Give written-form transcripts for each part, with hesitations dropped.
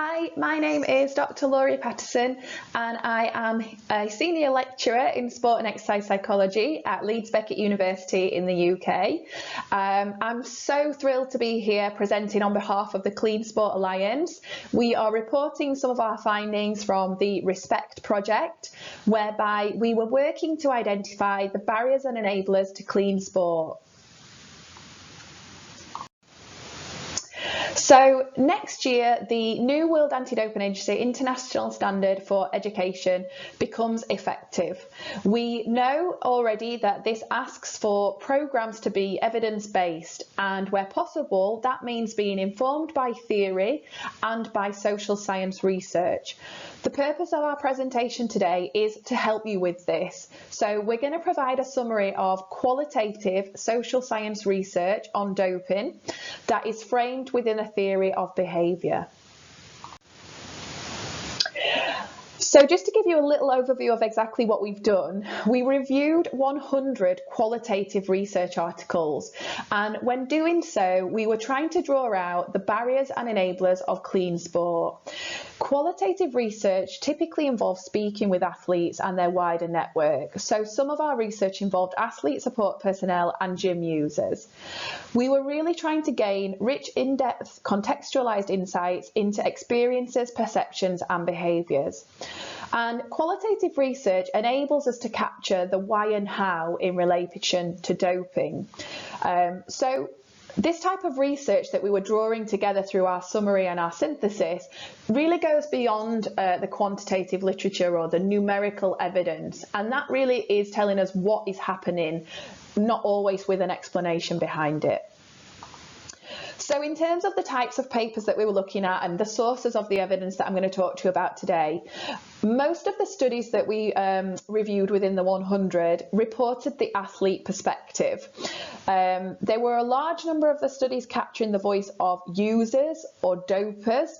Hi, my name is Dr. Laurie Patterson and I am a senior lecturer in sport and exercise psychology at Leeds Beckett University in the UK. I'm so thrilled to be here presenting on behalf of the Clean Sport Alliance. We are reporting some of our findings from the Respect project, whereby we were working to identify the barriers and enablers to clean sport. So next year, the new World Anti-Doping Agency International Standard for Education becomes effective. We know already that this asks for programmes to be evidence-based, and where possible, that means being informed by theory and by social science research. The purpose of our presentation today is to help you with this. So we're going to provide a summary of qualitative social science research on doping that is framed within a theory of behaviour. So just to give you a little overview of exactly what we've done, we reviewed 100 qualitative research articles, and when doing so, we were trying to draw out the barriers and enablers of clean sport. Qualitative research typically involves speaking with athletes and their wider network, so some of our research involved athlete support personnel and gym users. We were really trying to gain rich, in-depth, contextualised insights into experiences, perceptions and behaviours. And qualitative research enables us to capture the why and how in relation to doping. So this type of research that we were drawing together through our summary and our synthesis really goes beyond the quantitative literature or the numerical evidence, and that really is telling us what is happening, not always with an explanation behind it. So in terms of the types of papers that we were looking at and the sources of the evidence that I'm going to talk to you about today, most of the studies that we reviewed within the 100 reported the athlete perspective. There were a large number of the studies capturing the voice of users or dopers,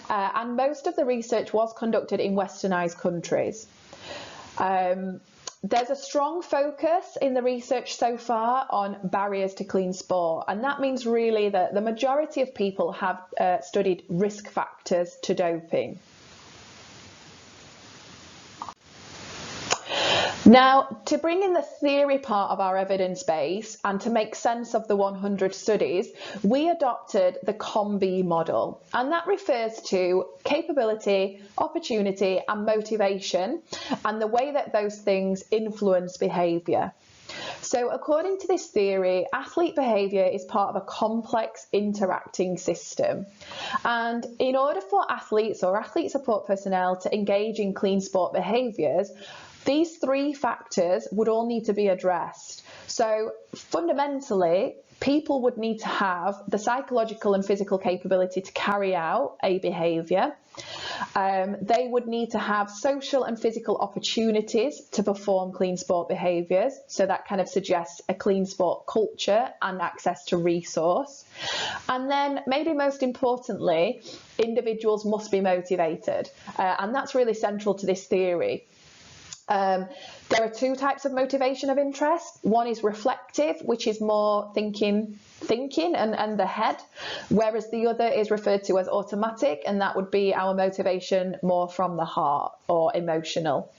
and most of the research was conducted in westernised countries. There's a strong focus in the research so far on barriers to clean sport, and that means really that the majority of people have studied risk factors to doping. Now, to bring in the theory part of our evidence base and to make sense of the 100 studies, we adopted the COM-B model, and that refers to capability, opportunity and motivation, and the way that those things influence behaviour. So according to this theory, athlete behaviour is part of a complex interacting system. And in order for athletes or athlete support personnel to engage in clean sport behaviours, these three factors would all need to be addressed. So fundamentally, people would need to have the psychological and physical capability to carry out a behaviour. They would need to have social and physical opportunities to perform clean sport behaviours. So that kind of suggests a clean sport culture and access to resource. And then maybe most importantly, individuals must be motivated. And that's really central to this theory. There are two types of motivation of interest. One is reflective, which is more thinking and the head, whereas the other is referred to as automatic, and that would be our motivation more from the heart or emotional.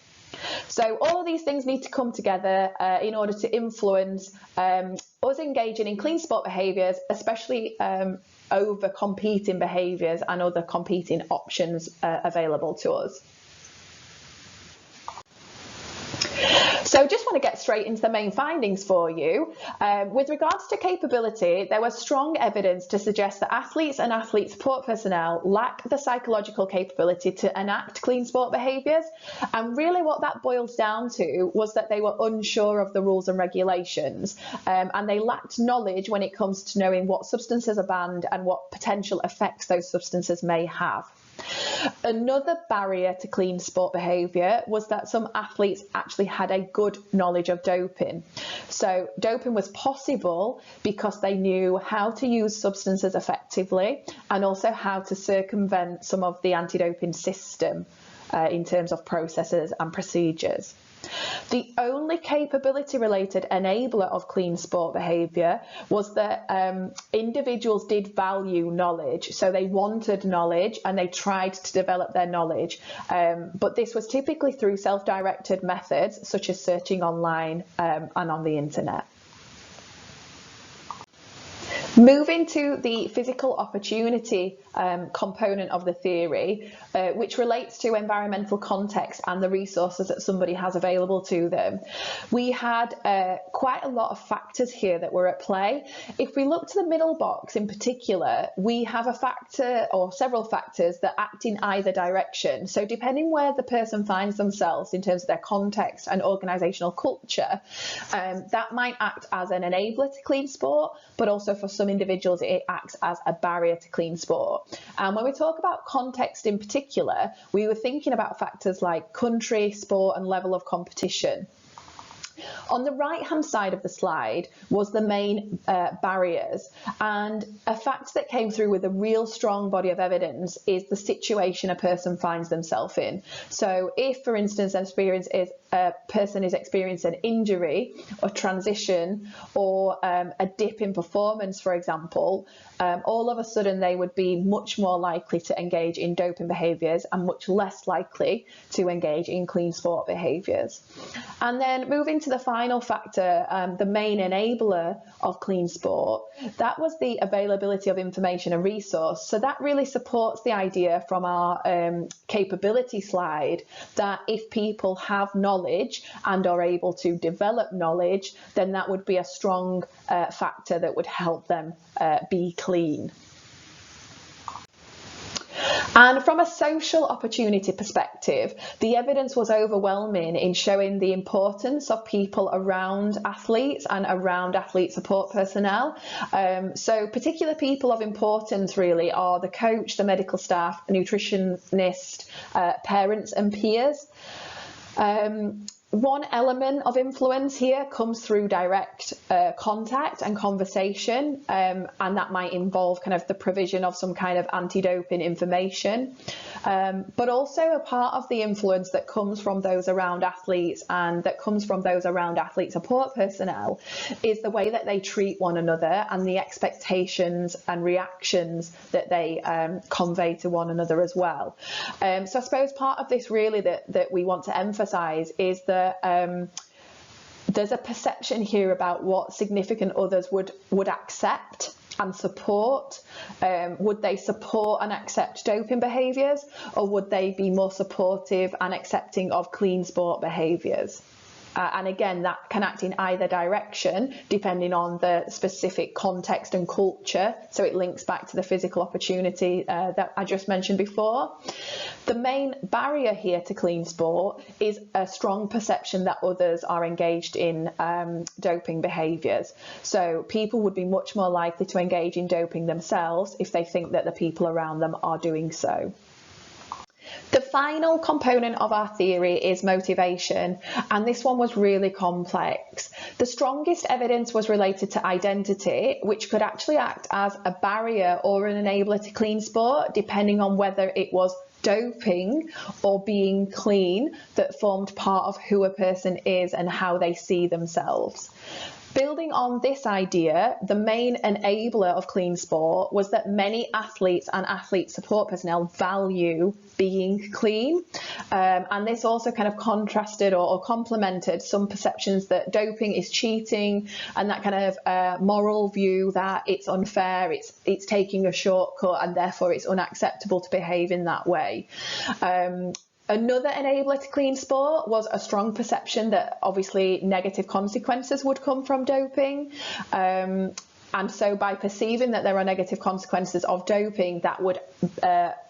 So all of these things need to come together in order to influence us engaging in clean sport behaviours, especially over competing behaviours and other competing options available to us. So just want to get straight into the main findings for you. With regards to capability, there was strong evidence to suggest that athletes and athlete support personnel lack the psychological capability to enact clean sport behaviours. And really what that boils down to was that they were unsure of the rules and regulations, and they lacked knowledge when it comes to knowing what substances are banned and what potential effects those substances may have. Another barrier to clean sport behaviour was that some athletes actually had a good knowledge of doping. So doping was possible because they knew how to use substances effectively and also how to circumvent some of the anti-doping system in terms of processes and procedures. The only capability-related enabler of clean sport behaviour was that individuals did value knowledge, so they wanted knowledge and they tried to develop their knowledge, but this was typically through self-directed methods such as searching online and on the internet. Moving to the physical opportunity component of the theory, which relates to environmental context and the resources that somebody has available to them. We had quite a lot of factors here that were at play. If we look to the middle box in particular, we have a factor or several factors that act in either direction. So depending where the person finds themselves in terms of their context and organisational culture, that might act as an enabler to clean sport, but also for some individuals it acts as a barrier to clean sport. And when we talk about context in particular, we were thinking about factors like country, sport and level of competition. On the right hand side of the slide was the main barriers, and a fact that came through with a real strong body of evidence is the situation a person finds themselves in. So if, for instance, a person is experiencing an injury or transition or a dip in performance, for example, all of a sudden they would be much more likely to engage in doping behaviours and much less likely to engage in clean sport behaviours. And then moving to the final factor, the main enabler of clean sport, that was the availability of information and resource. So that really supports the idea from our capability slide that if people have knowledge and are able to develop knowledge, then that would be a strong factor that would help them be clean. And from a social opportunity perspective, the evidence was overwhelming in showing the importance of people around athletes and around athlete support personnel. So particular people of importance really are the coach, the medical staff, nutritionist, parents and peers. One element of influence here comes through direct contact and conversation, and that might involve kind of the provision of some kind of anti-doping information. But also a part of the influence that comes from those around athletes and that comes from those around athlete support personnel is the way that they treat one another and the expectations and reactions that they convey to one another as well. So I suppose part of this really that we want to emphasise is that there's a perception here about what significant others would accept and support. Would they support and accept doping behaviours, or would they be more supportive and accepting of clean sport behaviours? And again, that can act in either direction depending on the specific context and culture. So it links back to the physical opportunity that I just mentioned before. The main barrier here to clean sport is a strong perception that others are engaged in doping behaviours. So people would be much more likely to engage in doping themselves if they think that the people around them are doing so. The final component of our theory is motivation, and this one was really complex. The strongest evidence was related to identity, which could actually act as a barrier or an enabler to clean sport, depending on whether it was doping or being clean that formed part of who a person is and how they see themselves. Building on this idea, the main enabler of clean sport was that many athletes and athlete support personnel value being clean, and this also kind of contrasted or complemented some perceptions that doping is cheating and that kind of moral view that it's unfair, it's taking a shortcut and therefore it's unacceptable to behave in that way. Another enabler to clean sport was a strong perception that obviously negative consequences would come from doping. And so by perceiving that there are negative consequences of doping, that would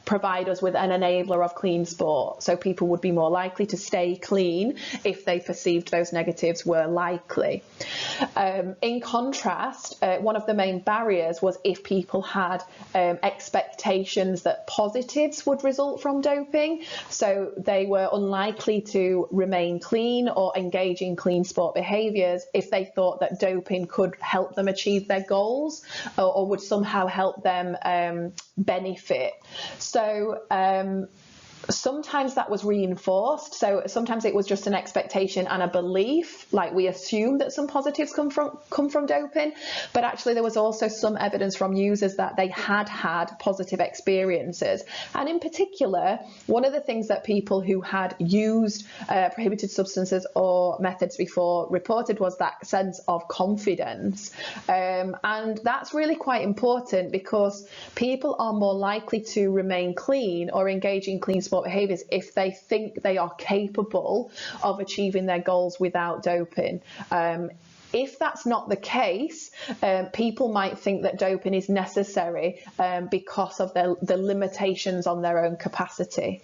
provide us with an enabler of clean sport. So people would be more likely to stay clean if they perceived those negatives were likely. In contrast, one of the main barriers was if people had expectations that positives would result from doping. So they were unlikely to remain clean or engage in clean sport behaviours if they thought that doping could help them achieve their goals or would somehow help them benefit. So sometimes that was reinforced. So sometimes it was just an expectation and a belief, like we assume that some positives come from doping, but actually there was also some evidence from users that they had positive experiences. And in particular, one of the things that people who had used prohibited substances or methods before reported was that sense of confidence. And that's really quite important, because people are more likely to remain clean or engage in clean sport behaviours if they think they are capable of achieving their goals without doping. If that's not the case, people might think that doping is necessary because of the limitations on their own capacity.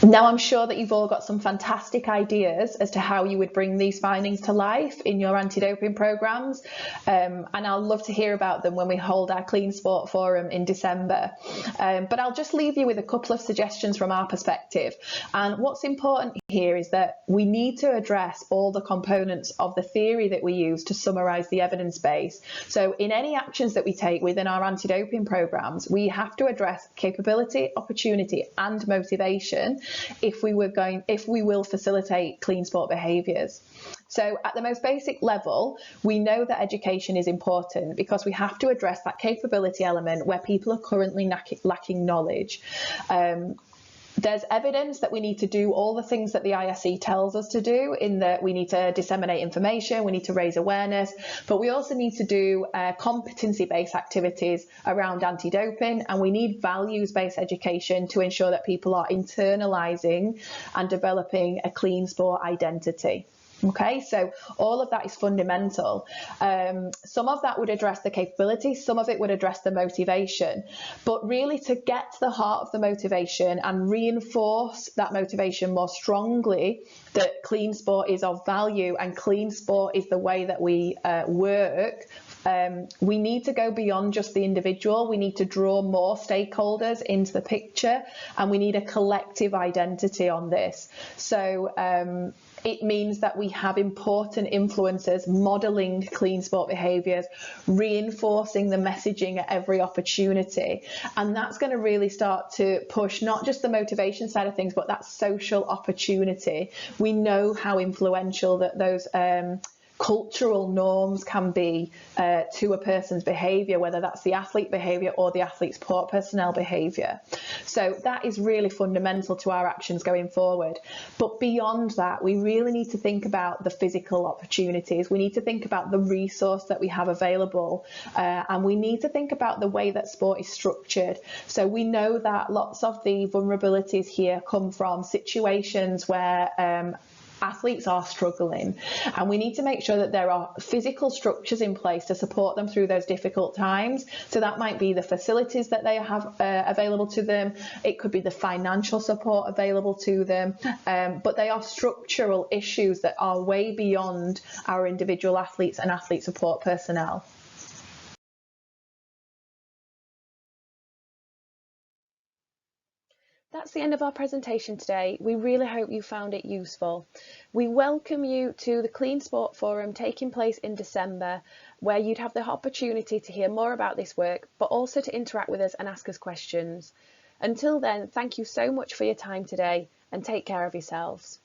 Now, I'm sure that you've all got some fantastic ideas as to how you would bring these findings to life in your anti-doping programmes, and I'll love to hear about them when we hold our Clean Sport Forum in December. But I'll just leave you with a couple of suggestions from our perspective. And what's important here is that we need to address all the components of the theory that we use to summarise the evidence base. So in any actions that we take within our anti-doping programmes, we have to address capability, opportunity and motivation if we will facilitate clean sport behaviours. So at the most basic level, we know that education is important because we have to address that capability element where people are currently lacking knowledge. There's evidence that we need to do all the things that the ISE tells us to do, in that we need to disseminate information, we need to raise awareness, but we also need to do competency-based activities around anti-doping, and we need values-based education to ensure that people are internalising and developing a clean sport identity. Okay, so all of that is fundamental. Some of that would address the capability, some of it would address the motivation, but really to get to the heart of the motivation and reinforce that motivation more strongly, that clean sport is of value and clean sport is the way that we work. We need to go beyond just the individual. We need to draw more stakeholders into the picture, and we need a collective identity on this. So it means that we have important influencers modelling clean sport behaviours, reinforcing the messaging at every opportunity. And that's going to really start to push not just the motivation side of things, but that social opportunity. We know how influential that those cultural norms can be to a person's behaviour, whether that's the athlete behaviour or the athlete support personnel behaviour. So that is really fundamental to our actions going forward. But beyond that, we really need to think about the physical opportunities. We need to think about the resource that we have available, and we need to think about the way that sport is structured. So we know that lots of the vulnerabilities here come from situations where athletes are struggling, and we need to make sure that there are physical structures in place to support them through those difficult times. So that might be the facilities that they have available to them, it could be the financial support available to them, but they are structural issues that are way beyond our individual athletes and athlete support personnel. That's the end of our presentation today. We really hope you found it useful. We welcome you to the Clean Sport Forum taking place in December, where you'd have the opportunity to hear more about this work, but also to interact with us and ask us questions. Until then, thank you so much for your time today, and take care of yourselves.